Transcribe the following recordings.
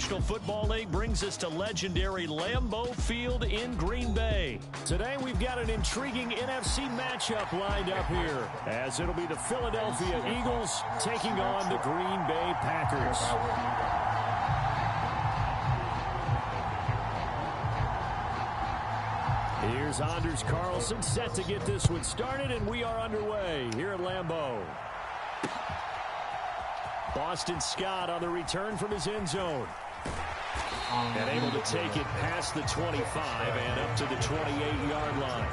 National Football League brings us to legendary Lambeau Field in Green Bay. Today we've got an intriguing NFC matchup lined up here, as it'll be the Philadelphia Eagles taking on the Green Bay Packers. Here's Anders Carlson set to get this one started, and we are underway here at Lambeau. Boston Scott on the return from his end zone. And able to take it past the 25 and up to the 28-yard line.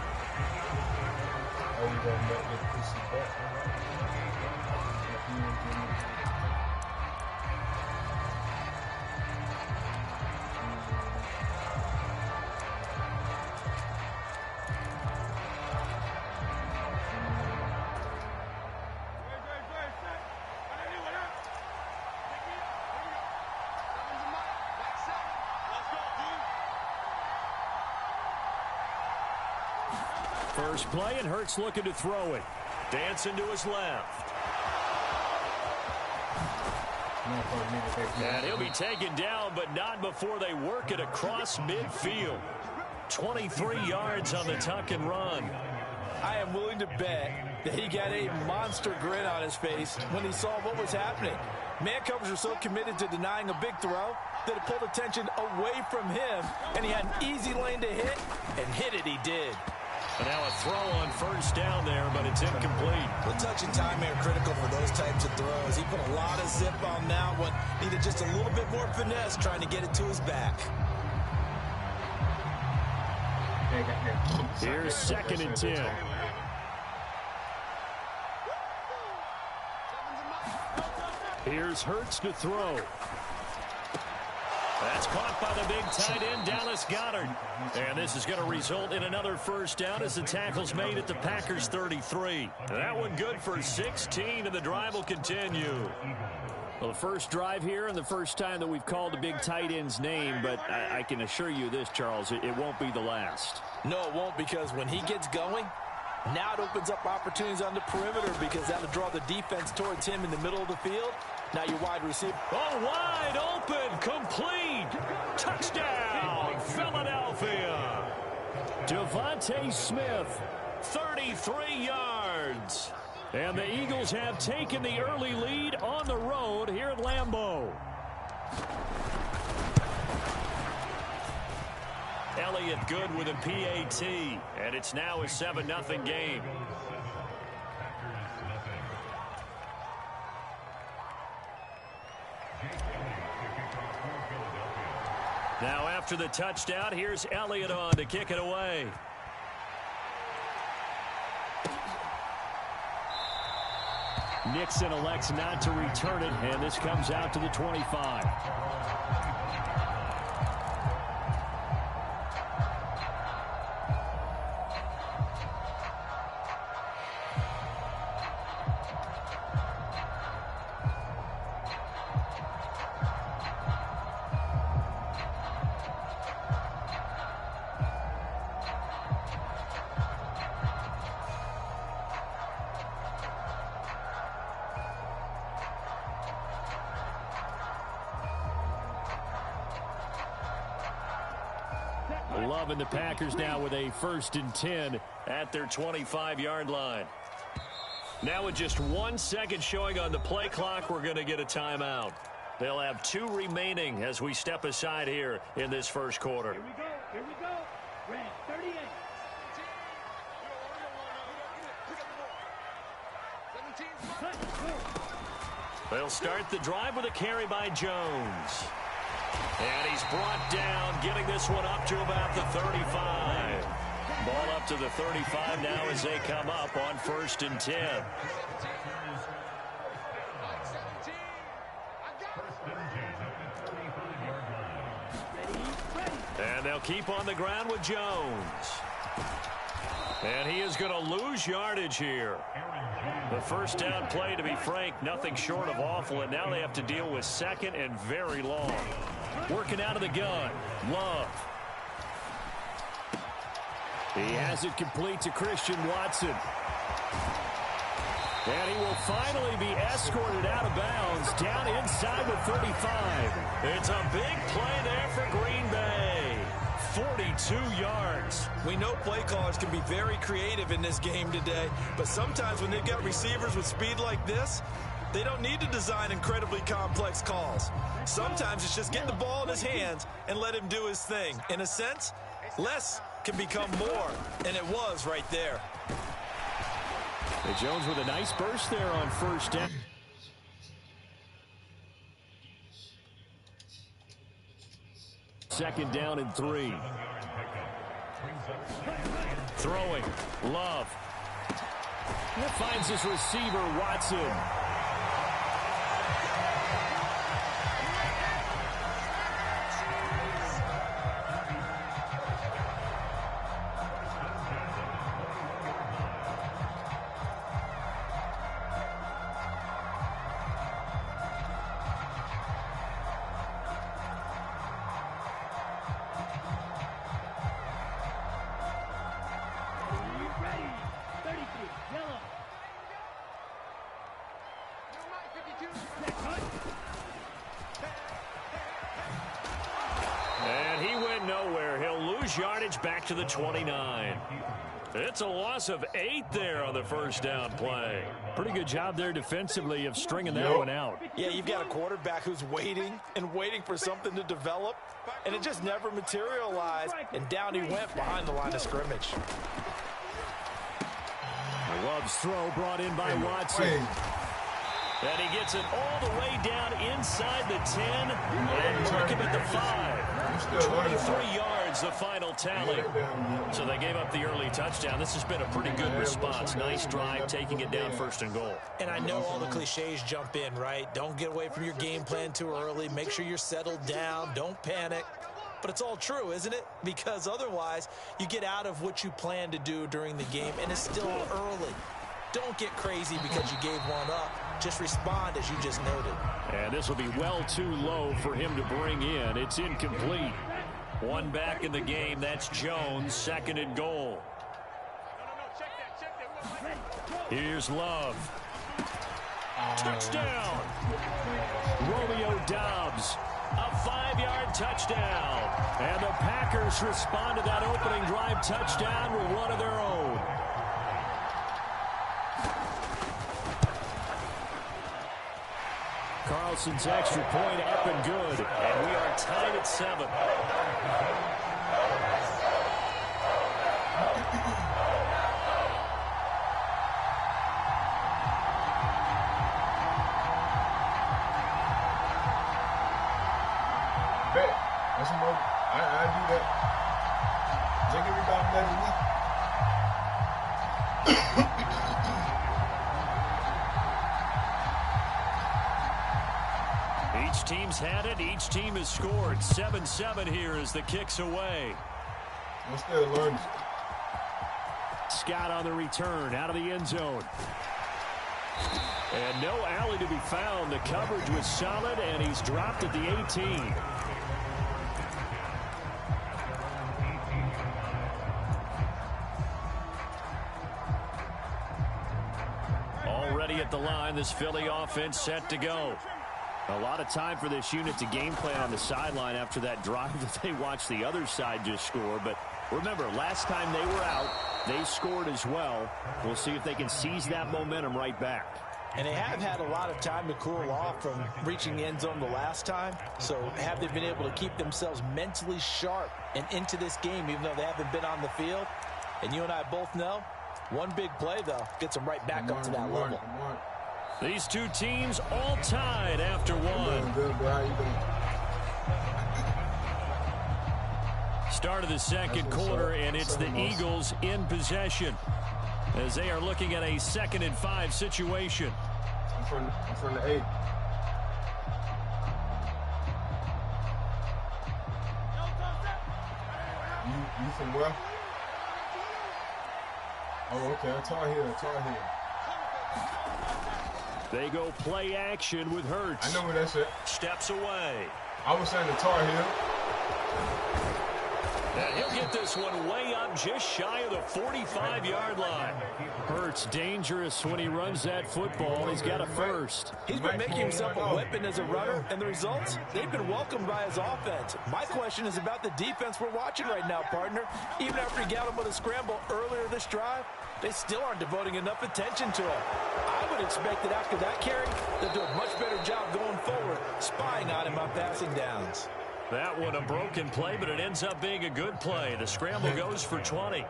First play, and Hurts looking to throw it. Dancing to his left. And he'll be taken down, but not before they work it across midfield. 23 yards on the tuck and run. I am willing to bet that he got a monster grin on his face when he saw what was happening. Man coverage were so committed to denying a big throw that it pulled attention away from him, and he had an easy lane to hit, and hit it he did. And now a throw on first down there, but it's incomplete. The touch and time are critical for those types of throws. He put a lot of zip on that one. Needed just a little bit more finesse trying to get it to his back. Here's 2nd and 10. Here's Hurts to throw. That's caught by the big tight end, Dallas Goedert. And this is going to result in another first down as the tackle's made at the Packers' 33. That one good for 16, and the drive will continue. Well, the first drive here and the first time that we've called the big tight end's name, but I can assure you this, Charles, it won't be the last. No, it won't, because when he gets going, now it opens up opportunities on the perimeter, because that'll draw the defense towards him in the middle of the field. Now your wide receiver. Oh, wide open, complete. Touchdown, Philadelphia. Devontae Smith, 33 yards. And the Eagles have taken the early lead on the road here at Lambeau. Elliott good with a PAT, and it's now a 7-0 game. Now after the touchdown, here's Elliott on to kick it away. Nixon elects not to return it, and this comes out to the 25. Loving the Packers now with a 1st and 10 at their 25-yard line. Now with just 1 second showing on the play clock, we're going to get a timeout. They'll have 2 remaining as we step aside here in this first quarter. Here we go. Here we go. Red 38. 17. They'll start the drive with a carry by Jones. And he's brought down, getting this one up to about the 35. Ball up to the 35 now as they come up on 1st and 10. And they'll keep on the ground with Jones. And he is going to lose yardage here. The first down play, to be frank, nothing short of awful, and now they have to deal with 2nd and very long. Working out of the gun, Love. He has it complete to Christian Watson. And he will finally be escorted out of bounds down inside the 35. It's a big play there for Green Bay. 42 yards. We know play callers can be very creative in this game today, but sometimes when they've got receivers with speed like this, they don't need to design incredibly complex calls. Sometimes it's just get the ball in his hands and let him do his thing. In a sense, less can become more, and it was right there. And Jones with a nice burst there on first down. Second down and 3. Throwing. Love. And finds his receiver, Watson. And he went nowhere. He'll lose yardage back to the 29. It's a loss of 8 there on the first down play. Pretty good job there defensively of stringing that one out. Yeah, you've got a quarterback who's waiting and waiting for something to develop, and it just never materialized, and down he went behind the line of scrimmage. Love's throw brought in by Watson. And he gets it all the way down inside the 10 and mark him at the 5. 23 yards, the final tally. So they gave up the early touchdown. This has been a pretty good response. Nice drive, taking it down 1st and goal. And I know all the cliches jump in, right? Don't get away from your game plan too early. Make sure you're settled down. Don't panic. But it's all true, isn't it? Because otherwise, you get out of what you plan to do during the game, and it's still early. Don't get crazy because you gave one up. Just respond as you just noted. And this will be well too low for him to bring in. It's incomplete. One back in the game. That's Jones, 2nd and goal. Here's Love. Touchdown. Romeo Doubs. A 5-yard touchdown. And the Packers respond to that opening drive touchdown with one of their own. Carlson's extra point up and good. And we are tied at 7. That's more. I do that. Take everybody better than me. Each team's had it. Each team has scored. 7-7 here as the kick's away. I'm still learning. Scott on the return out of the end zone. And no alley to be found. The coverage was solid, and he's dropped at the 18. Already at the line, this Philly offense set to go. A lot of time for this unit to game plan on the sideline after that drive that they watched the other side just score. But remember, last time they were out, they scored as well. We'll see if they can seize that momentum right back. And they have had a lot of time to cool off from reaching the end zone the last time. So have they been able to keep themselves mentally sharp and into this game, even though they haven't been on the field? And you and I both know, one big play, though, gets them right back up to that level. These two teams all tied after one. Start of the second quarter, and it's the Eagles in possession as they are looking at a 2nd and 5 situation. I'm from the 8. You from where? Oh, okay. Tar Heel. They go play action with Hurts. I know where that's at. Steps away. I was saying the Tar Heel. And he'll get this one way up just shy of the 45-yard line. Hurts dangerous when he runs that football. He's got a first. He's been making himself a weapon as a runner, and the results, they've been welcomed by his offense. My question is about the defense we're watching right now, partner. Even after he got him with a scramble earlier this drive, they still aren't devoting enough attention to him. I would expect that after that carry, they'll do a much better job going forward, spying on him on passing downs. That one a broken play, but it ends up being a good play. The scramble goes for 20.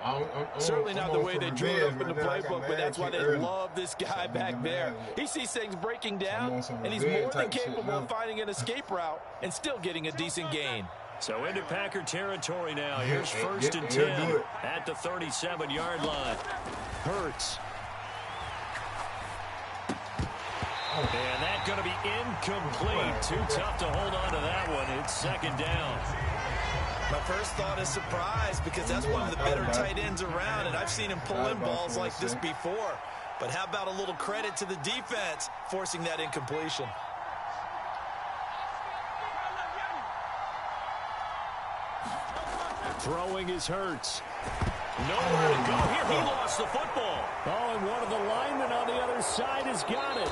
Certainly not the way they drew it up in the playbook, but that's why they love this guy back there. He sees things breaking down, and he's more than capable of finding an escape route and still getting a decent gain. So into Packer territory now. Here's first and 10 at the 37-yard line. Hurts. And that's going to be incomplete. Too tough to hold on to that one. It's second down. My first thought is surprise, because that's one of the better tight ends around, and I've seen him pull in balls like this before. But how about a little credit to the defense forcing that incompletion? Throwing is Hurts. Nowhere to go here. He lost the football. Oh, and one of the linemen on the other side has got it.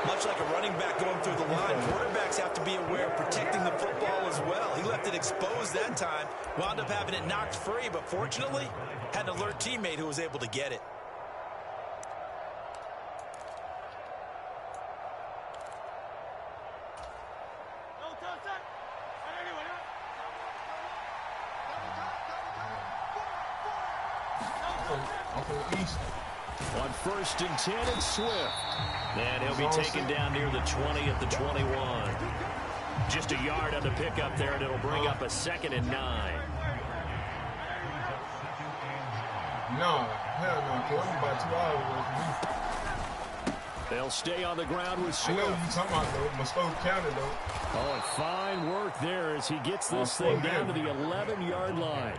Much like a running back going through the line, quarterbacks have to be aware of protecting the football as well. He left it exposed that time, wound up having it knocked free, but fortunately, had an alert teammate who was able to get it. On first and 10, it's Swift. And he'll be taken down near the 20 at the 21. Just a yard on the pickup there, and it'll bring up a second and 9. No, hell no, because I'm about 2 hours. They'll stay on the ground with Swift. I know what you're talking about, though. Muskogee County, though. Oh, and fine work there as he gets this thing down to the 11-yard line.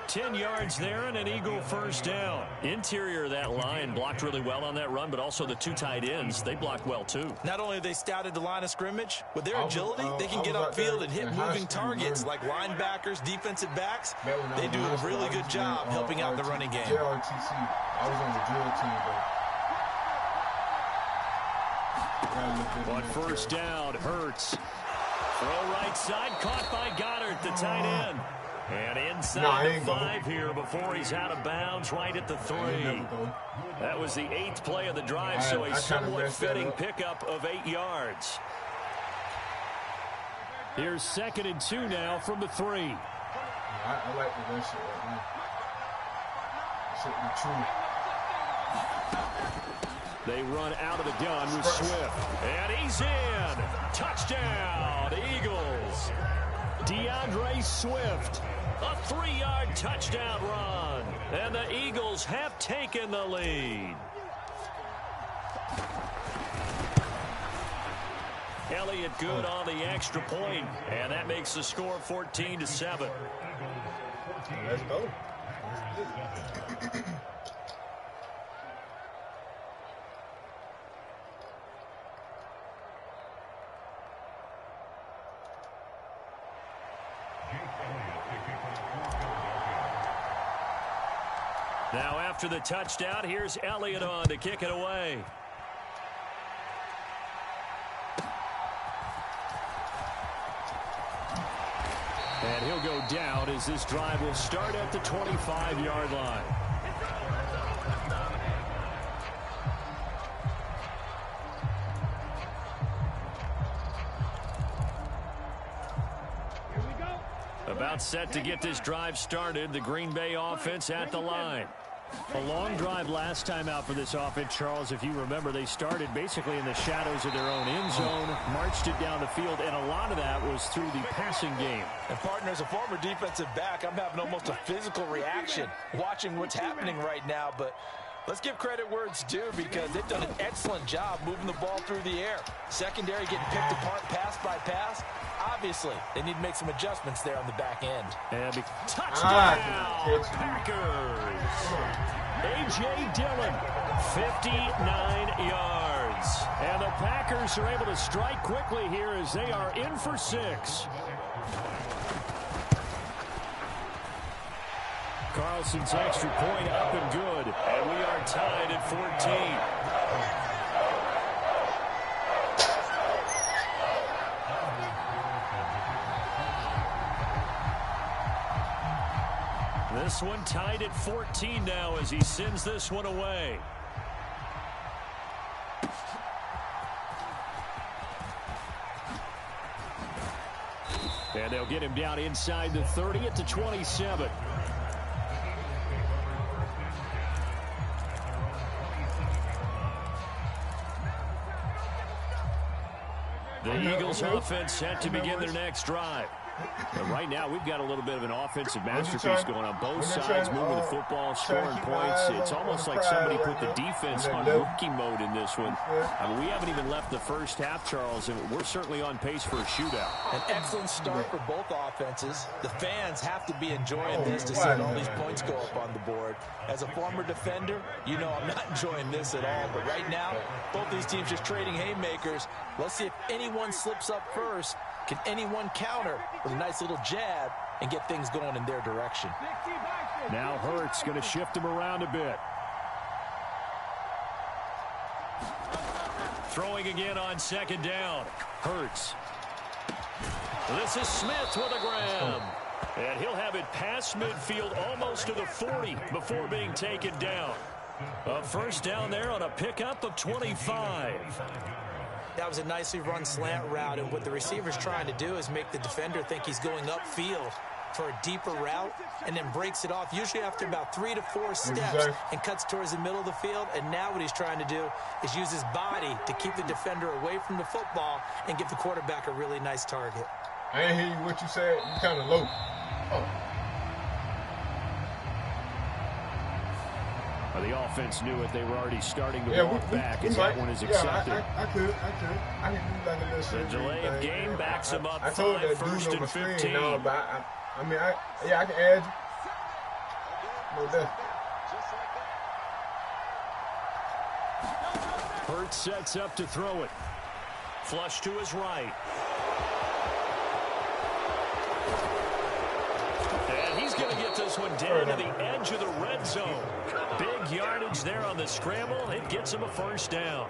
10 yards there and an Eagle first down. Interior of that line blocked really well on that run, but also the two tight ends, they blocked well too. Not only have they scouted the line of scrimmage, with their agility, they can get upfield and hit moving targets like linebackers, defensive backs. They do a really good job helping out in the running game. JRTC. I was on the drill team, though. On first down, Hurts. Throw right side, caught by Goddard, the tight end. And inside the 5 here before he's out of bounds, right at the 3. That was the 8th play of the drive, so a somewhat fitting pickup of 8 yards. Here's second and 2 now from the 3. I like that shit right now. Should be true. They run out of the gun with Swift. And he's in. Touchdown, Eagles. DeAndre Swift. A 3-yard touchdown run. And the Eagles have taken the lead. Elliott good on the extra point, and that makes the score 14-7. Let's go. Now after the touchdown, here's Elliott on to kick it away. And he'll go down as this drive will start at the 25-yard line. About set to get this drive started. The Green Bay offense at the line. A long drive last time out for this offense, Charles. If you remember, they started basically in the shadows of their own end zone, marched it down the field, and a lot of that was through the passing game. And partner, as a former defensive back, I'm having almost a physical reaction watching what's happening right now. But let's give credit where it's due, because they've done an excellent job moving the ball through the air. Secondary getting picked apart pass by pass. Obviously, they need to make some adjustments there on the back end. And touchdown, Packers. A.J. Dillon, 59 yards. And the Packers are able to strike quickly here as they are in for 6. Carlson's extra point up and good. And we are tied at 14. This one tied at 14 now as he sends this one away. And they'll get him down inside the 30 at the 27. The Eagles offense set to begin their next drive. But right now, we've got a little bit of an offensive masterpiece going on both sides, moving the football, scoring points. It's almost like somebody put the defense on rookie mode in this one. I mean, we haven't even left the first half, Charles, and we're certainly on pace for a shootout. An excellent start for both offenses. The fans have to be enjoying this to see all these points go up on the board. As a former defender, you know I'm not enjoying this at all. But right now, both these teams just trading haymakers. Let's see if anyone slips up first. Can anyone counter with a nice little jab and get things going in their direction? Now Hurts going to shift him around a bit. Throwing again on second down. Hurts. This is Smith with a grab. And he'll have it past midfield almost to the 40 before being taken down. A first down there on a pickup of 25. That was a nicely run slant route, and what the receiver's trying to do is make the defender think he's going upfield for a deeper route and then breaks it off, usually after about 3 to 4 steps, and cuts towards the middle of the field. And now what he's trying to do is use his body to keep the defender away from the football and give the quarterback a really nice target. I didn't hear you what you said. You kind of low. Oh. The offense knew it. They were already starting to walk back as that one is accepted. I could. I can do like a little The delay of game backs him up. I told 5 that first dude on and the 15. screen, no, but I can add you. No, definitely. Hurts sets up to throw it. Flush to his right. And he's going to get this one down to the edge of the red zone. Big yardage there on the scramble. It gets him a first down.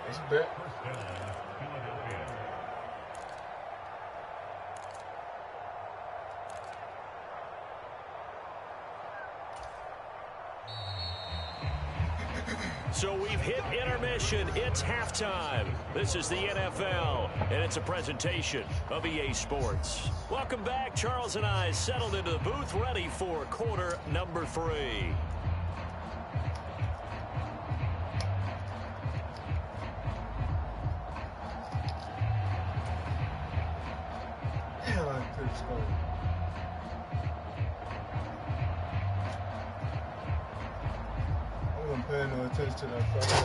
That's a bet. So we've hit intermission. It's halftime. This is the NFL, and it's a presentation of EA Sports. Welcome back. Charles and I settled into the booth, ready for quarter number 3. I wasn't paying no attention to that first one.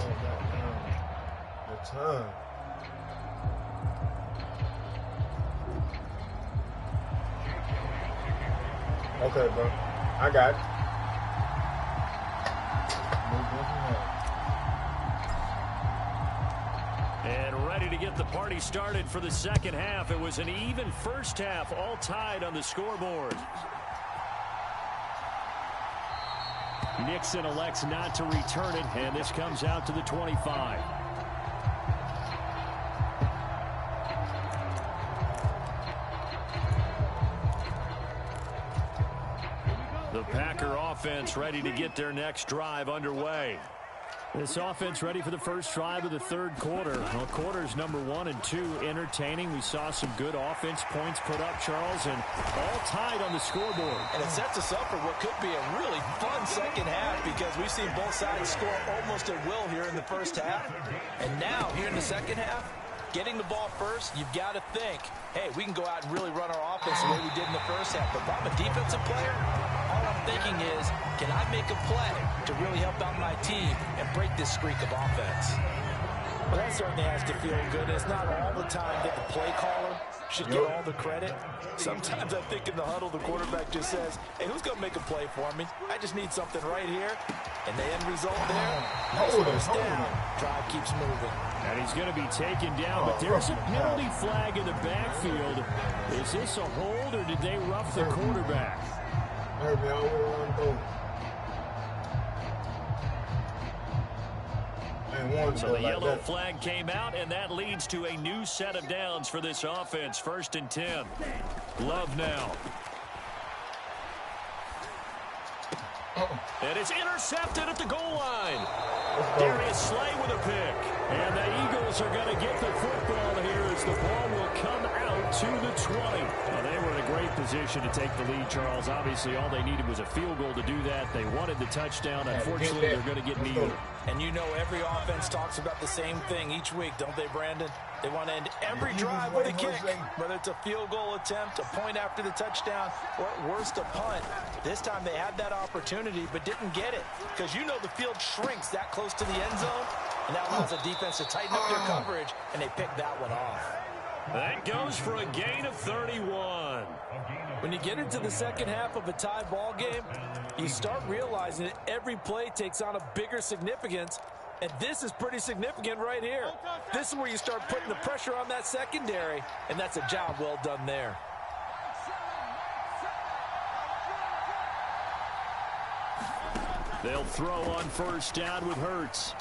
The time. Okay, bro. I got it. And ready to get the party started for the second half. It was an even first half, all tied on the scoreboard. Nixon elects not to return it, and this comes out to the 25. The Packer offense ready to get their next drive underway. This offense ready for the first drive of the third quarter. Well, quarters number 1 and 2 entertaining. We saw some good offense points put up, Charles, and all tied on the scoreboard. And it sets us up for what could be a really fun second half because we've seen both sides score almost at will here in the first half. And now, here in the second half, getting the ball first, you've got to think, hey, we can go out and really run our offense the way we did in the first half. But if I'm a defensive player, all I'm thinking is, can I make a play to really help out my team and break this streak of offense? Well, that certainly has to feel good. It's not all the time that the play caller should get all the credit. Sometimes I think in the huddle, the quarterback just says, hey, who's going to make a play for me? I just need something right here. And the end result there, nice first down. Drive keeps moving. And he's going to be taken down, but there's a penalty flag in the backfield. Is this a hold, or did they rough the quarterback? hurt me all the way around the goal. So the yellow flag came out, and that leads to a new set of downs for this offense. 1st and 10. Love now. And it's intercepted at the goal line. Darius Slay with a pick. And the Eagles are going to get the football here as the ball will come out to the 20. Well, they were in a great position to take the lead, Charles. Obviously, all they needed was a field goal to do that. They wanted the touchdown. Unfortunately, they're going to get neither. And you know every offense talks about the same thing each week, don't they, Brandon? They want to end every drive with a kick, whether it's a field goal attempt, a point after the touchdown, or at worst, a punt. This time they had that opportunity but didn't get it because you know the field shrinks that close to the end zone, and that allows the defense to tighten up their coverage, and they picked that one off. That goes for a gain of 31. When you get into the second half of a tie ball game, you start realizing that every play takes on a bigger significance, and this is pretty significant right here. This is where you start putting the pressure on that secondary, and that's a job well done there. They'll throw on 1st down with Hurts.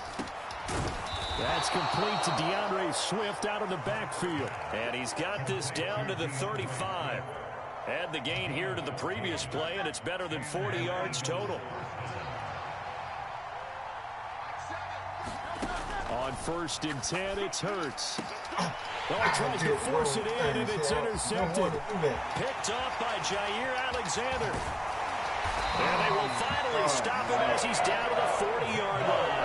That's complete to DeAndre Swift out of the backfield. And he's got this down to the 35. Add the gain here to the previous play, and it's better than 40 yards total. On 1st and 10, it's Hurts. Oh, he tries to force it in, and it's intercepted. Picked off by Jair Alexander. And they will finally stop him as he's down to the 40-yard line.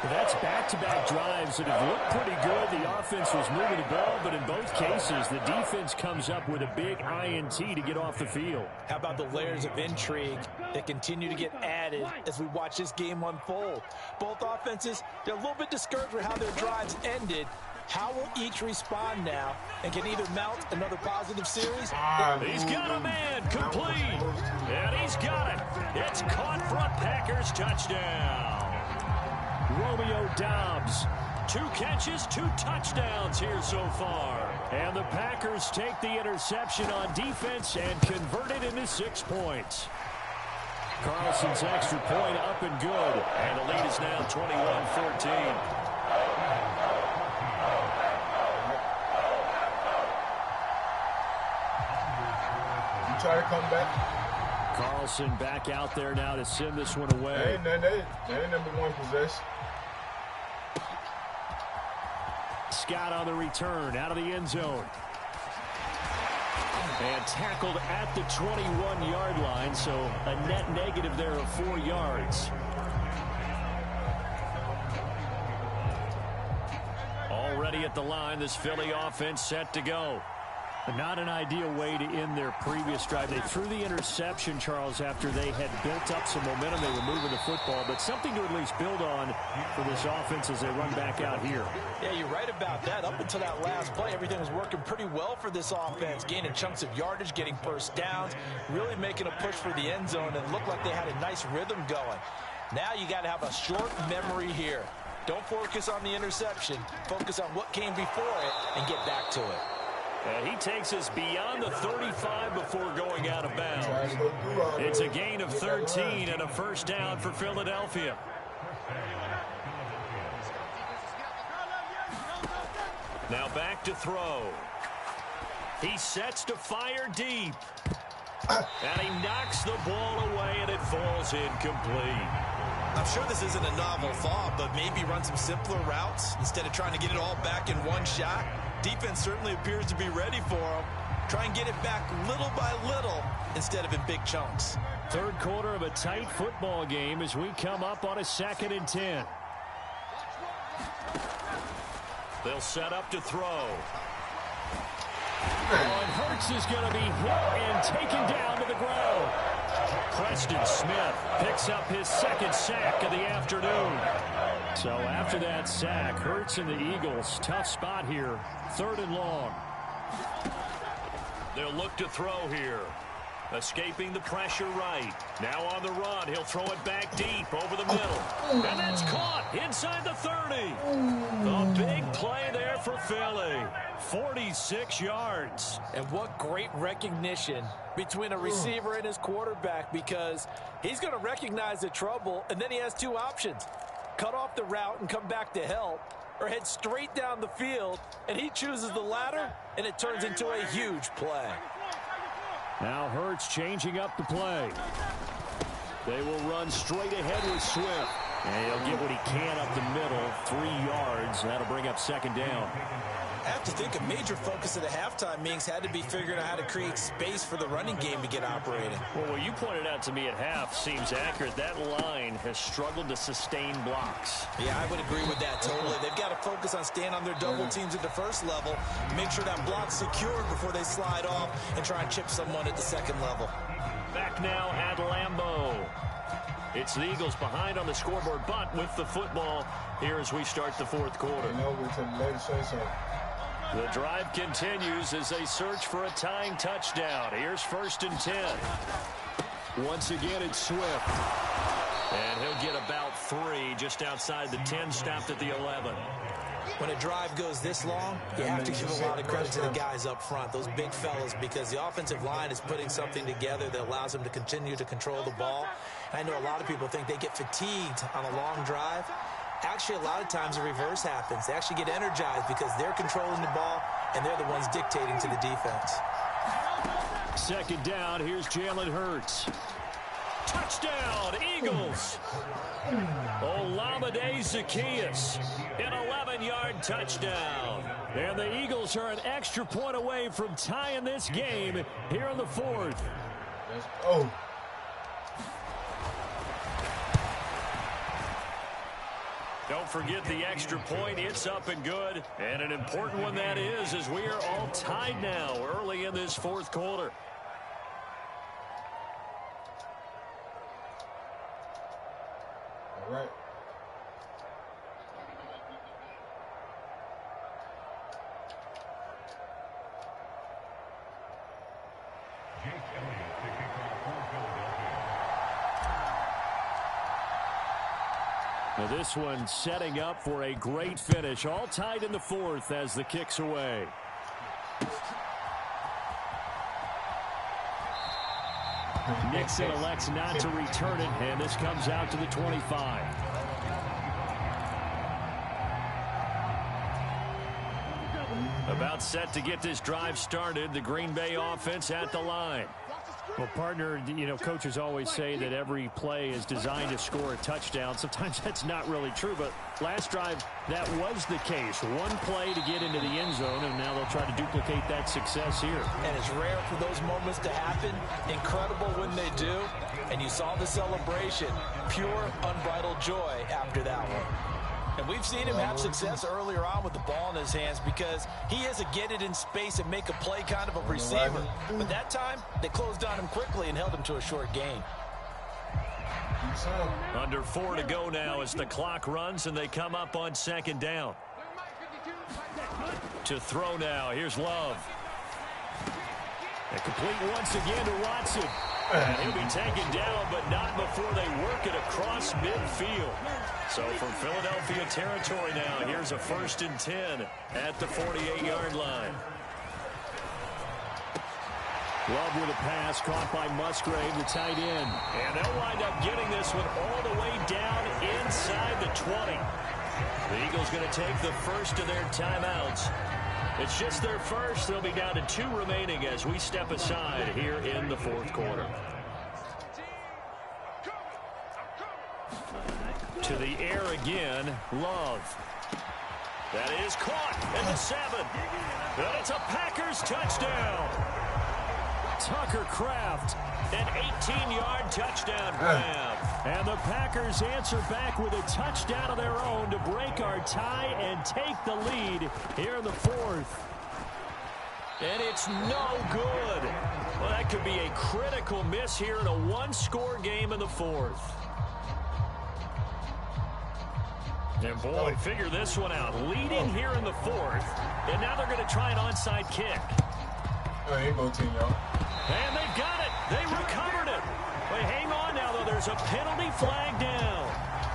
That's back-to-back drives that have looked pretty good. The offense was moving the ball, but in both cases, the defense comes up with a big INT to get off the field. How about the layers of intrigue that continue to get added as we watch this game unfold? Both offenses, they're a little bit discouraged with how their drives ended. How will each respond now and can either mount another positive series? He's got a man, complete. And he's got it. It's caught for a Packers touchdown. Romeo Doubs, 2 catches, 2 touchdowns here so far. And the Packers take the interception on defense and convert it into 6 points. Carlson's extra point up and good. And the lead is now 21-14. Try to come back. Carlson back out there now to send this one away. They ain't number 1 possession. Scott on the return out of the end zone. And tackled at the 21-yard line, so a net negative there of 4 yards. Already at the line, this Philly offense set to go. Not an ideal way to end their previous drive. They threw the interception, Charles, after they had built up some momentum. They were moving the football, but something to at least build on for this offense as they run back out here. Yeah, you're right about that. Up until that last play, everything was working pretty well for this offense, gaining chunks of yardage, getting first downs, really making a push for the end zone, and looked like they had a nice rhythm going. Now you got to have a short memory here. Don't focus on the interception. Focus on what came before it and get back to it. And he takes us beyond the 35 before going out of bounds. It's a gain of 13 and a first down for Philadelphia. Now back to throw. He sets to fire deep. And he knocks the ball away, and it falls incomplete. I'm sure this isn't a novel thought, but maybe run some simpler routes instead of trying to get it all back in one shot. Defense certainly appears to be ready for him. Try and get it back little by little instead of in big chunks. Third quarter of a tight football game as we come up on a 2nd and 10. They'll set up to throw. And Hurts is going to be hit and taken down to the ground. Preston Smith picks up his 2nd sack of the afternoon. So after that sack, Hurts and the Eagles, tough spot here. 3rd and long. They'll look to throw here. Escaping the pressure right. Now on the run. He'll throw it back deep over the middle. And that's caught inside the 30. A big play there for Philly. 46 yards. And what great recognition between a receiver and his quarterback, because he's going to recognize the trouble, and then he has two options. Cut off the route and come back to help, or head straight down the field, and he chooses the latter, and it turns into a huge play. Now Hurts changing up the play. They will run straight ahead with Swift. And he'll get what he can up the middle, 3 yards. That'll bring up second down. I have to think a major focus of the halftime meetings had to be figuring out how to create space for the running game to get operating. Well, what you pointed out to me at half seems accurate. That line has struggled to sustain blocks. Yeah, I would agree with that totally. They've got to focus on staying on their double teams at the first level, make sure that block's secured before they slide off and try and chip someone at the second level. Back now at Lambeau. It's the Eagles behind on the scoreboard, but with the football here as we start the fourth quarter. The drive continues as they search for a tying touchdown. Here's 1st and 10. Once again, it's Swift. And he'll get about 3 just outside the 10, stopped at the 11. When a drive goes this long, you have to give a lot of credit to the guys up front, those big fellas, because the offensive line is putting something together that allows them to continue to control the ball. I know a lot of people think they get fatigued on a long drive. Actually, a lot of times the reverse happens. They actually get energized because they're controlling the ball, and they're the ones dictating to the defense. Second down, here's Jalen Hurts. Touchdown, Eagles! Olamide Zaccheaus, an 11-yard touchdown. And the Eagles are an extra point away from tying this game here in the fourth. Let's go. Don't forget the extra point. It's up and good. And an important one that is, as we are all tied now early in this fourth quarter. All right. Now this one setting up for a great finish. All tied in the fourth as the kick's away. Nixon elects not to return it, and this comes out to the 25. About set to get this drive started. The Green Bay offense at the line. Well, partner, you know, coaches always say that every play is designed to score a touchdown. Sometimes that's not really true, but last drive, that was the case. One play to get into the end zone, and now they'll try to duplicate that success here. And it's rare for those moments to happen. Incredible when they do. And you saw the celebration. Pure, unbridled joy after that one. And we've seen him have success earlier on with the ball in his hands because he is a get it in space and make a play kind of a receiver. But that time, they closed on him quickly and held him to a short gain. Under 4 to go now as the clock runs and they come up on second down. To throw now, here's Love. And complete once again to Watson. And he'll be taken down, but not before they work it across midfield. So from Philadelphia territory now, here's a 1st and 10 at the 48-yard line. Love with a pass caught by Musgrave, the tight end. And they'll wind up getting this one all the way down inside the 20. The Eagles going to take the first of their timeouts. It's just their first. They'll be down to 2 remaining as we step aside here in the fourth quarter. To the air again, Love. That is caught at the 7. And it's a Packers touchdown. Tucker Kraft, an 18-yard touchdown grab. And the Packers answer back with a touchdown of their own to break our tie and take the lead here in the fourth. And it's no good. Well, that could be a critical miss here in a one-score game in the fourth. And boy, figure this one out. Leading here in the fourth, and now they're going to try an onside kick. Here you go, team, y'all. And they've got it. They recovered it. But hang on now, though. There's a penalty flag down.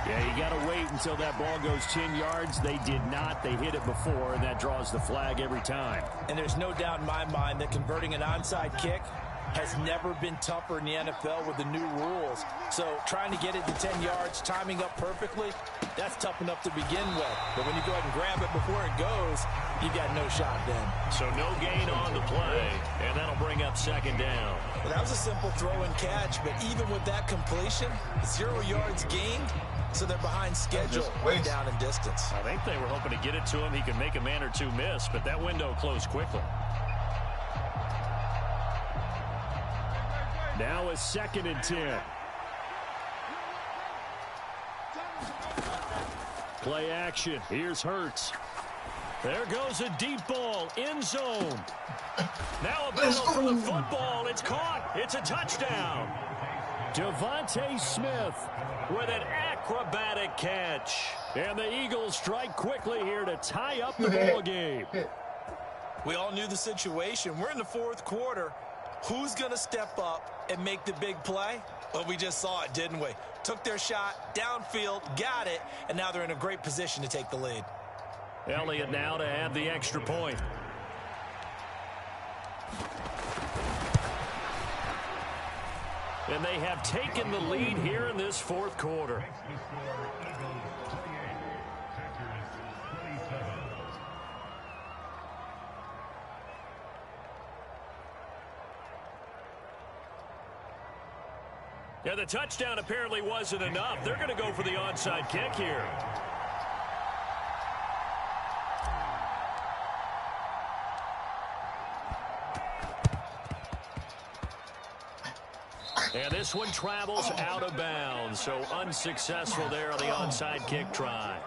Yeah, you got to wait until that ball goes 10 yards. They did not. They hit it before, and that draws the flag every time. And there's no doubt in my mind that converting an onside kick has never been tougher in the NFL with the new rules. So trying to get it to 10 yards, timing up perfectly, that's tough enough to begin with. But when you go ahead and grab it before it goes, you got no shot then. So no gain on the play, and that'll bring up second down. Well, that was a simple throw and catch, but even with that completion, 0 yards gained, so they're behind schedule, down in distance. I think they were hoping to get it to him. He could make a man or two miss, but that window closed quickly. Now a 2nd and 10. Play action. Here's Hurts. There goes a deep ball, end zone. Now a battle for the football. It's caught. It's a touchdown. Devontae Smith With an acrobatic catch. And the Eagles strike quickly here to tie up the ball game. We all knew the situation. We're in the 4th quarter. Who's going to step up and make the big play? Well, we just saw it, didn't we? Took their shot, downfield, got it, and now they're in a great position to take the lead. Elliott now to add the extra point. And they have taken the lead here in this 4th quarter. Yeah, the touchdown apparently wasn't enough. They're going to go for the onside kick here. And this one travels out of bounds, so unsuccessful there on the onside kick try.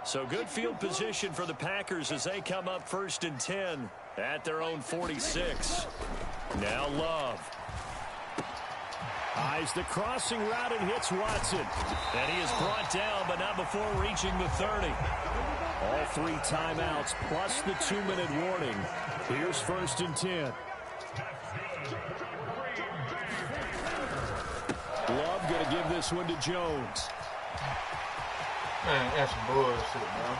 So good field position for the Packers as they come up 1st and 10 at their own 46. Now Love. Eyes the crossing route and hits Watson. And he is brought down, but not before reaching the 30. All 3 timeouts plus the 2-minute warning. Here's 1st and 10. Love going to give this one to Jones. Man, that's bullshit, bro.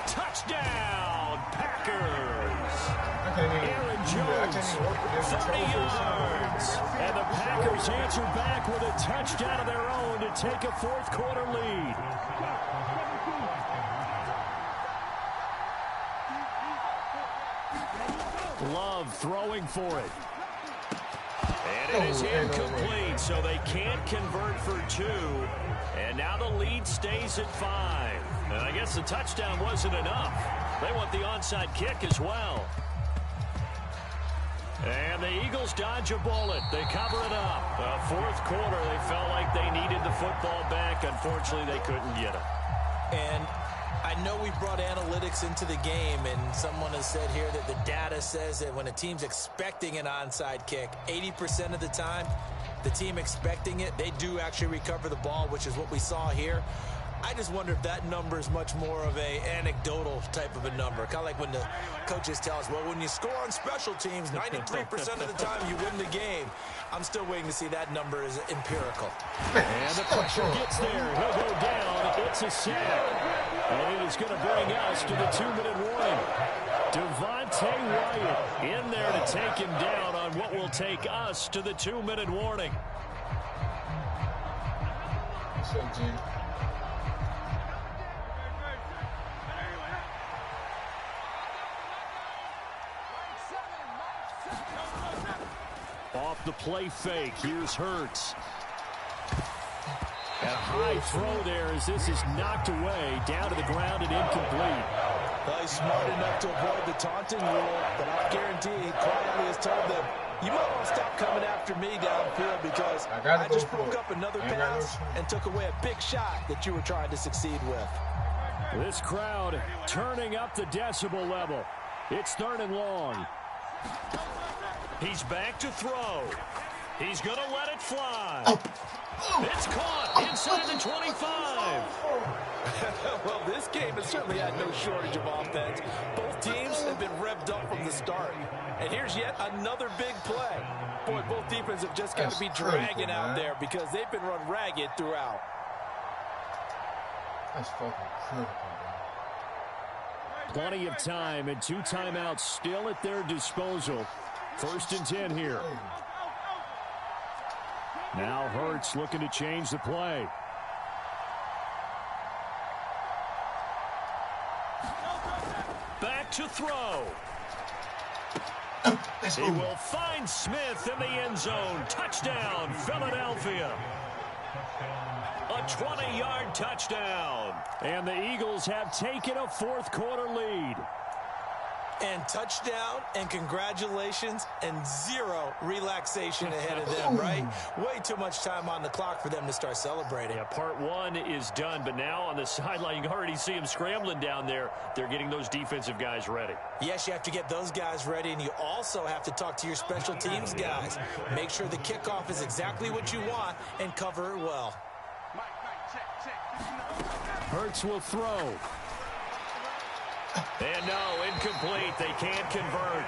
Touchdown, Packers! Aaron Jones, 30 yards. And the Packers answer back with a touchdown of their own to take a 4th quarter lead. Love throwing for it. And it is incomplete, so they can't convert for 2. And now the lead stays at 5. And I guess the touchdown wasn't enough. They want the onside kick as well. And the Eagles dodge a bullet. They cover it up. 4th quarter, they felt like they needed the football back. Unfortunately, they couldn't get it. And I know we brought analytics into the game, and someone has said here that the data says that when a team's expecting an onside kick, 80% of the time, the team expecting it, they do actually recover the ball, which is what we saw here. I just wonder if that number is much more of a anecdotal type of a number. Kind of like when the coaches tell us, well, when you score on special teams, 93% of the time you win the game. I'm still waiting to see that number is empirical. And the pressure gets there. He'll go down. It's a sack. And it is going to bring us to the 2-minute warning. Devontae Wyatt in there to take him down on what will take us to the 2-minute warning. What's up, G? Off the play fake, here's Hurts. And a high throw there as this is knocked away, down to the ground and incomplete. Well, he's smart enough to avoid the taunting rule, but I guarantee he quietly has told them, you might want to stop coming after me downfield because I just broke up another pass and took away a big shot that you were trying to succeed with. This crowd turning up the decibel level. It's 3rd and long. He's back to throw. He's going to let it fly. It's caught inside the 25. Well, this game has certainly had no shortage of offense. Both teams have been revved up from the start. And here's yet another big play. Boy, both defenses have just got to be dragging out there because they've been run ragged throughout. That's fucking critical, bro. Plenty of time and 2 timeouts still at their disposal. 1st and 10 here. Now Hurts looking to change the play. Back to throw. He will find Smith in the end zone. Touchdown, Philadelphia. A 20-yard touchdown. And the Eagles have taken a 4th quarter lead. And touchdown and congratulations and 0 relaxation ahead of them, right? Way too much time on the clock for them to start celebrating. Yeah, part 1 is done, but now on the sideline, you can already see them scrambling down there. They're getting those defensive guys ready. Yes, you have to get those guys ready, and you also have to talk to your special teams guys. Make sure the kickoff is exactly what you want and cover it well. Hurts will throw. And no, incomplete. They can't convert.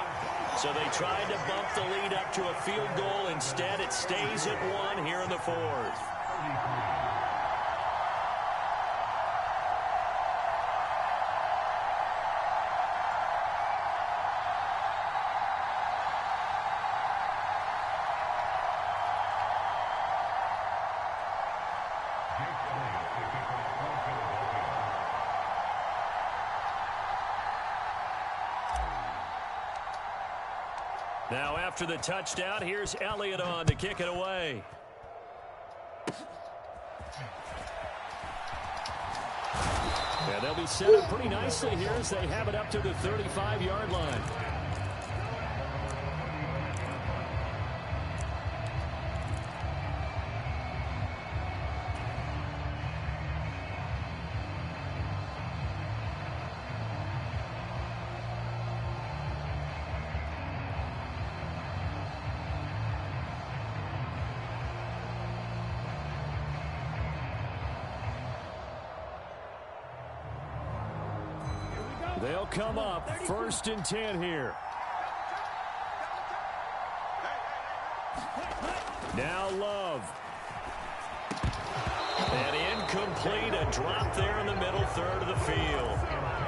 So they tried to bump the lead up to a field goal. Instead, it stays at 1 here in the 4th. Now after the touchdown, here's Elliott on to kick it away. Yeah, they'll be set up pretty nicely here as they have it up to the 35-yard line. They'll come up 1st and 10 here. Now Love. And incomplete, a drop there in the middle third of the field.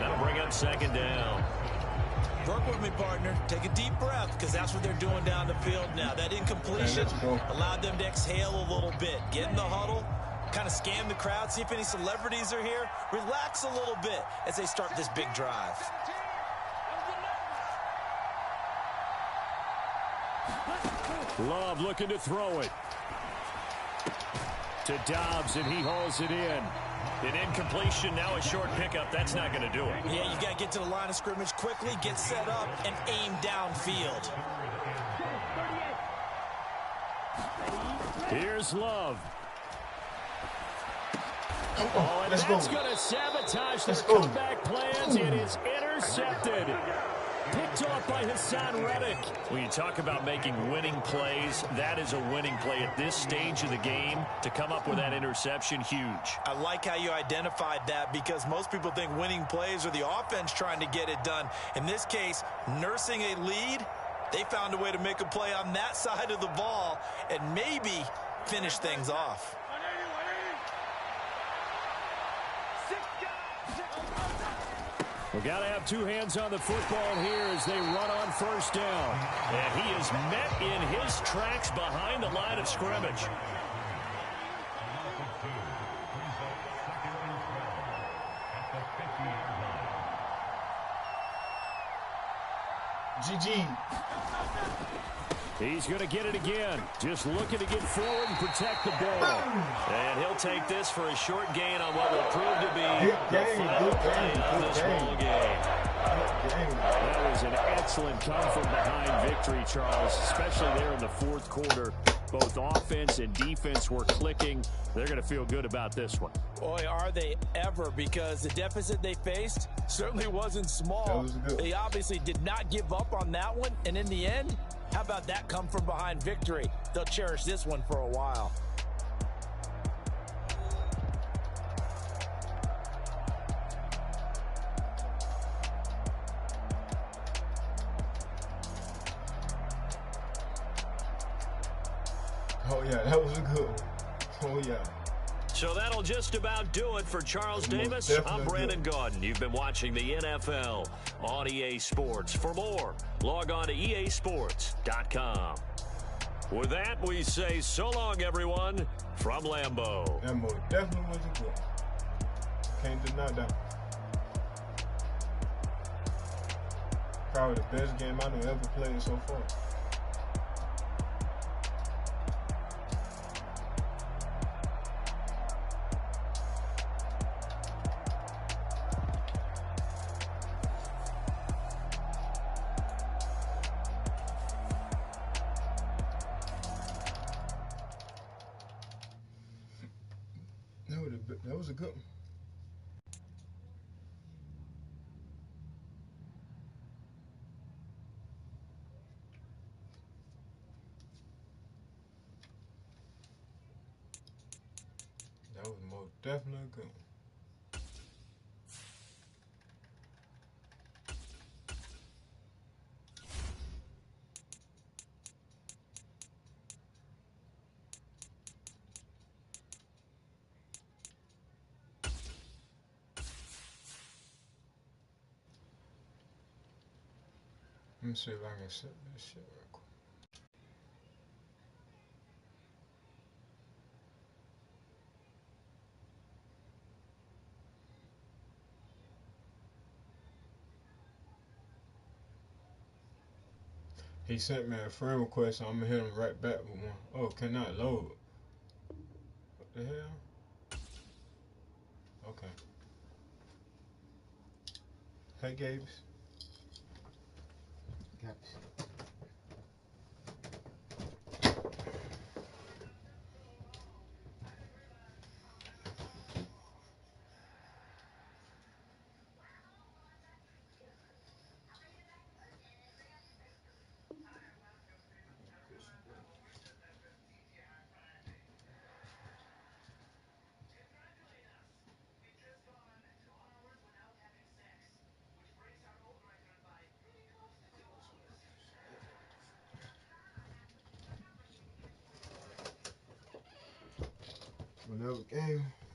That'll bring up 2nd down. Work with me, partner. Take a deep breath because that's what they're doing down the field now. That incompletion allowed them to exhale a little bit. Get in the huddle. Kind of scan the crowd, see if any celebrities are here. Relax a little bit as they start this big drive. Love looking to throw it. To Dobbs, and he hauls it in. An incompletion, now a short pickup. That's not going to do it. Yeah, you got to get to the line of scrimmage quickly, get set up, and aim downfield. Here's Love. Oh, and let's that's go. going to sabotage their Let's go. comeback plans. It is intercepted. Picked off by Hassan Reddick. When you talk about making winning plays, that is a winning play at this stage of the game. To come up with that interception, huge. I like how you identified that because most people think winning plays are the offense trying to get it done. In this case, nursing a lead, they found a way to make a play on that side of the ball and maybe finish things off. We've got to have 2 hands on the football here as they run on 1st down. And he is met in his tracks behind the line of scrimmage. GG. He's going to get it again. Just looking to get forward and protect the ball. And he'll take this for a short gain on what will prove to be Good the game, final good play game, of good this game. ball game. That was an excellent come from behind victory, Charles, especially there in the 4th quarter. Both offense and defense were clicking. They're going to feel good about this one. Boy, are they ever, because the deficit they faced certainly wasn't small. They obviously did not give up on that one, and in the end, how about that come from behind victory? They'll cherish this one for a while. Oh, yeah, that was a good one. Oh, yeah. So that'll just about do it for Charles Davis. I'm Brandon Gaudin. You've been watching the NFL on EA Sports. For more, log on to easports.com. With that, we say so long, everyone, from Lambeau. Lambeau definitely was a good one. Can't deny that. Probably the best game I know ever played so far. That was a good one. That was most definitely a good one. Let me see if I can set this shit real quick. He sent me a friend request, so I'm gonna hit him right back with one. Oh, cannot load. What the hell? Okay. Hey, Gabes.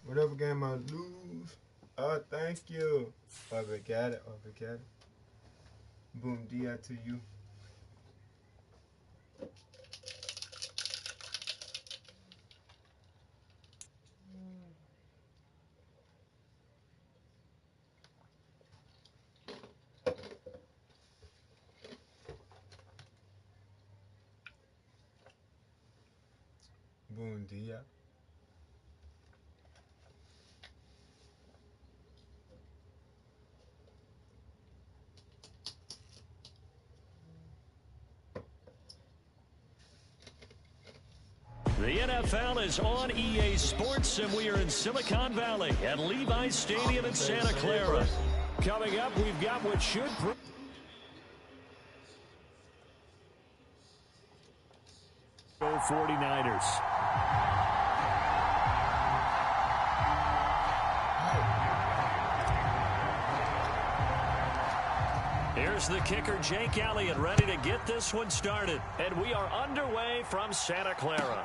Whatever game I lose, oh, thank you. Obrigado. Boom dia to you. Boom dia. The NFL is on EA Sports, and we are in Silicon Valley at Levi's Stadium in Santa Clara. Coming up, we've got what should go 49ers. Here's the kicker, Jake Elliott, ready to get this one started. And we are underway from Santa Clara.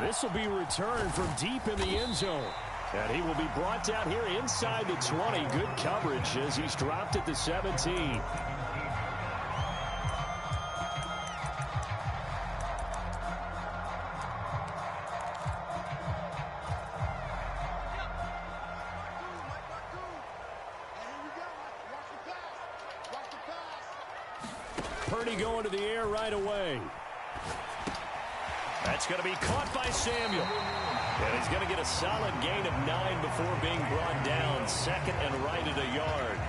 This will be returned from deep in the end zone. And he will be brought down here inside the 20. Good coverage as he's dropped at the 17. Purdy going to the air right away. That's going to be caught by Samuel. And he's going to get a solid gain of 9 before being brought down. Second and right at a yard.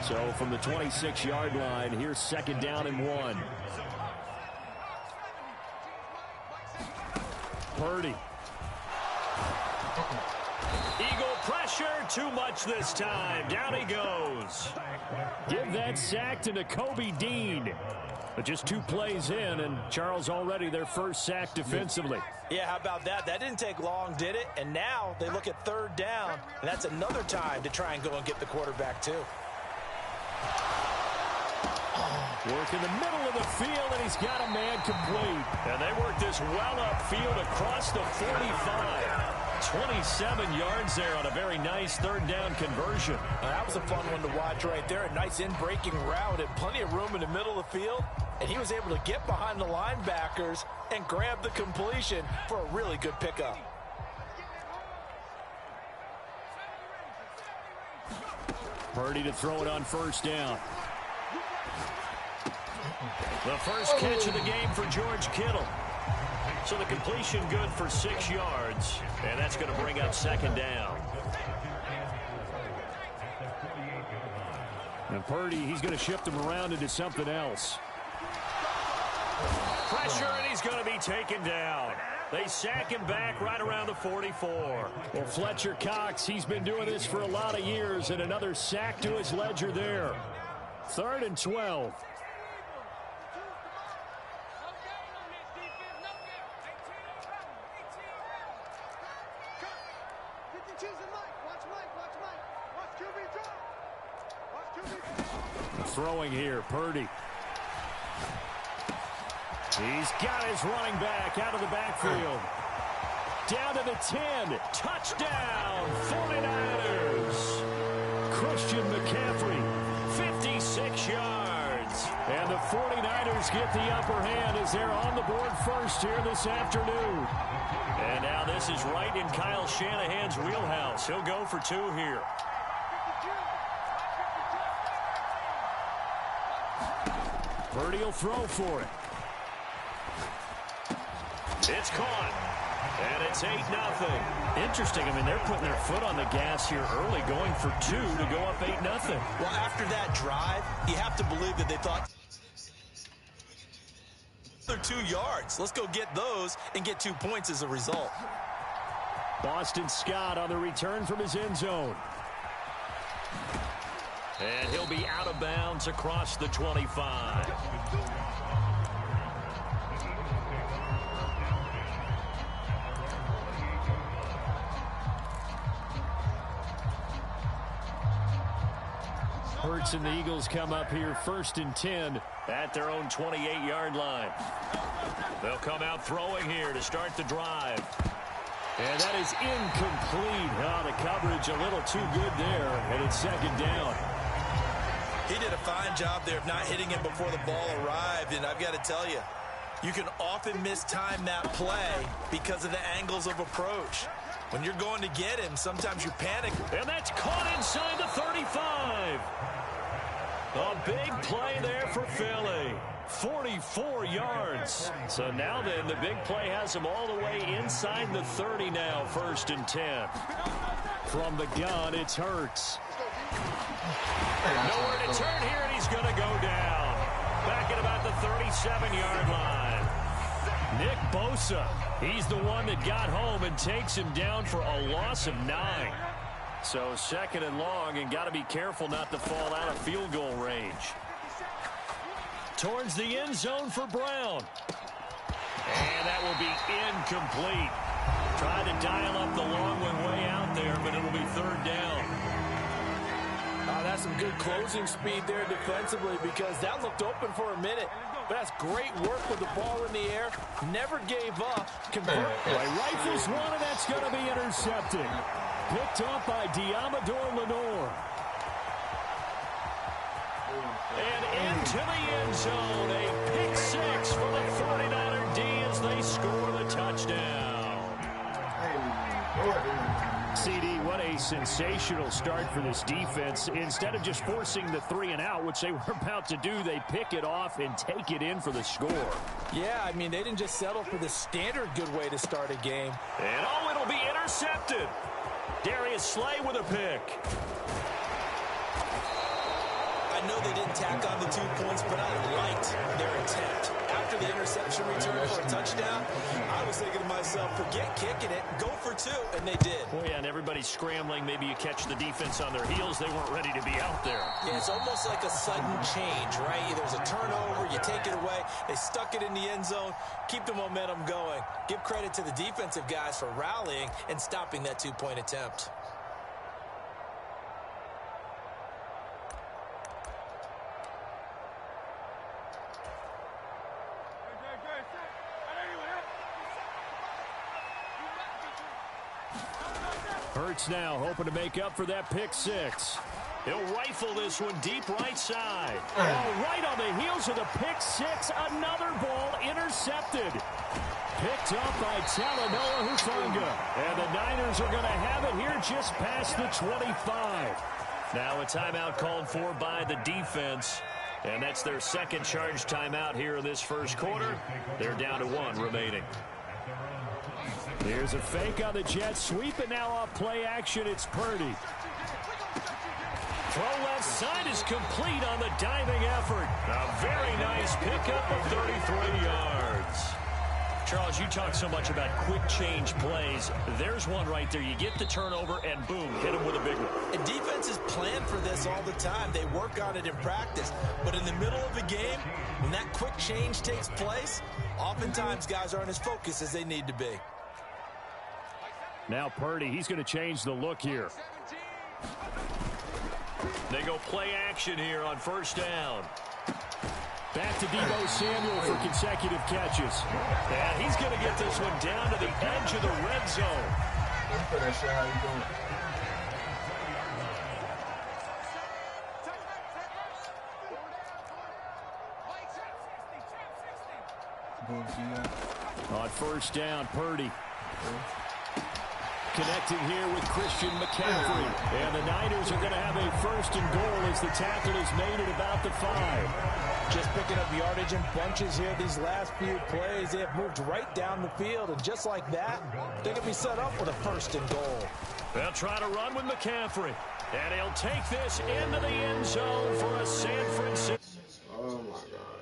So from the 26-yard line, here's second down and 1. Purdy. Eagle pressure, too much this time. Down he goes. Give that sack to Nakobe Dean. But just 2 plays in, and Charles already their first sack defensively. Yeah, how about that? That didn't take long, did it? And now they look at 3rd down, and that's another time to try and go and get the quarterback, too. Work in the middle of the field, and he's got a man complete. And they work this well upfield across the 45. 27 yards there on a very nice 3rd down conversion. That was a fun one to watch right there. A nice in-breaking route and plenty of room in the middle of the field. And he was able to get behind the linebackers and grab the completion for a really good pickup. Purdy to throw it on 1st down. The first catch of the game for George Kittle. So the completion good for 6 yards. And that's going to bring up 2nd down. And Purdy, he's going to shift him around into something else. Pressure, and he's going to be taken down. They sack him back right around the 44. Well, Fletcher Cox, he's been doing this for a lot of years, and another sack to his ledger there. 3rd and 12. Throwing here, Purdy. He's got his running back out of the backfield. Down to the 10. Touchdown, 49ers. Christian McCaffrey, 56 yards. And the 49ers get the upper hand as they're on the board first here this afternoon. And now this is right in Kyle Shanahan's wheelhouse. He'll go for 2 here. Purdy will throw for it. It's caught. And it's 8-0. Interesting. I mean, they're putting their foot on the gas here early, going for 2 to go up 8-0. Well, after that drive, you have to believe that they thought they're 2 yards. Let's go get those and get 2 points as a result. Boston Scott on the return from his end zone. And he'll be out of bounds across the 25. Hurts and the Eagles come up here 1st and 10 at their own 28-yard line. They'll come out throwing here to start the drive. And that is incomplete. Oh, the coverage a little too good there, and it's 2nd down. He did a fine job there of not hitting him before the ball arrived, and I've got to tell you, you can often mistime that play because of the angles of approach. When you're going to get him, sometimes you panic. And that's caught inside the 35. A big play there for Philly. 44 yards. So now then, the big play has him all the way inside the 30 now, 1st and 10. From the gun, it's Hurts. Nowhere to turn here, and he's going to go down. Back at about the 37-yard line. Nick Bosa, he's the one that got home and takes him down for a loss of 9. So 2nd and long, and got to be careful not to fall out of field goal range. Towards the end zone for Brown. And that will be incomplete. Tried to dial up the long one way out there, but it'll be 3rd down. That's some good closing speed there defensively because that looked open for a minute. But that's great work with the ball in the air. Never gave up. Rifles one, and that's going to be intercepted. Picked up by Diamador Lenore. And into the end zone. A pick 6 for the 49er D as they score the touchdown. CD, what a sensational start for this defense. Instead of just forcing the 3 and out, which they were about to do, they pick it off and take it in for the score. Yeah, I mean, they didn't just settle for the standard good way to start a game. And it'll be intercepted. Darius Slay with a pick. I know they didn't tack on the 2 points, but I liked their attempt. After the interception return for a touchdown, I was thinking to myself, themselves, forget kicking it, go for two, and they did. Well, yeah, and everybody's scrambling. Maybe you catch the defense on their heels. They weren't ready to be out there. Yeah, it's almost like a sudden change, right? There's a turnover, you take it away, they stuck it in the end zone, keep the momentum going. Give credit to the defensive guys for rallying and stopping that two-point attempt. Hurts now hoping to make up for that pick six. He'll rifle this one deep right side. Oh, right on the heels of the pick six, another ball intercepted. Picked up by Talanoa Hufanga. And the Niners are going to have it here just past the 25. Now a timeout called for by the defense. And that's their second charge timeout here in this first quarter. They're down to one remaining. Here's a fake on the jet sweep, and now off play action, it's Purdy. Throw left side is complete on the diving effort. A very nice pickup of 33 yards. Charles, you talk so much about quick change plays. There's one right there. You get the turnover, and boom, hit him with a big one. And defenses plan for this all the time. They work on it in practice. But in the middle of the game, when that quick change takes place, oftentimes guys aren't as focused as they need to be. Now Purdy, he's going to change the look here. They go play action here on first down. Back to Deebo Samuel for consecutive catches. And he's going to get this one down to the edge of the red zone. How you doing? On first down, Purdy. Connecting here with Christian McCaffrey. And the Niners are going to have a first and goal as the tackle is made at about the 5. Just picking up yardage in bunches here these last few plays. They have moved right down the field, and just like that, they're going to be set up with a first and goal. They'll try to run with McCaffrey. And he'll take this into the end zone for a San Francisco. Oh, my God.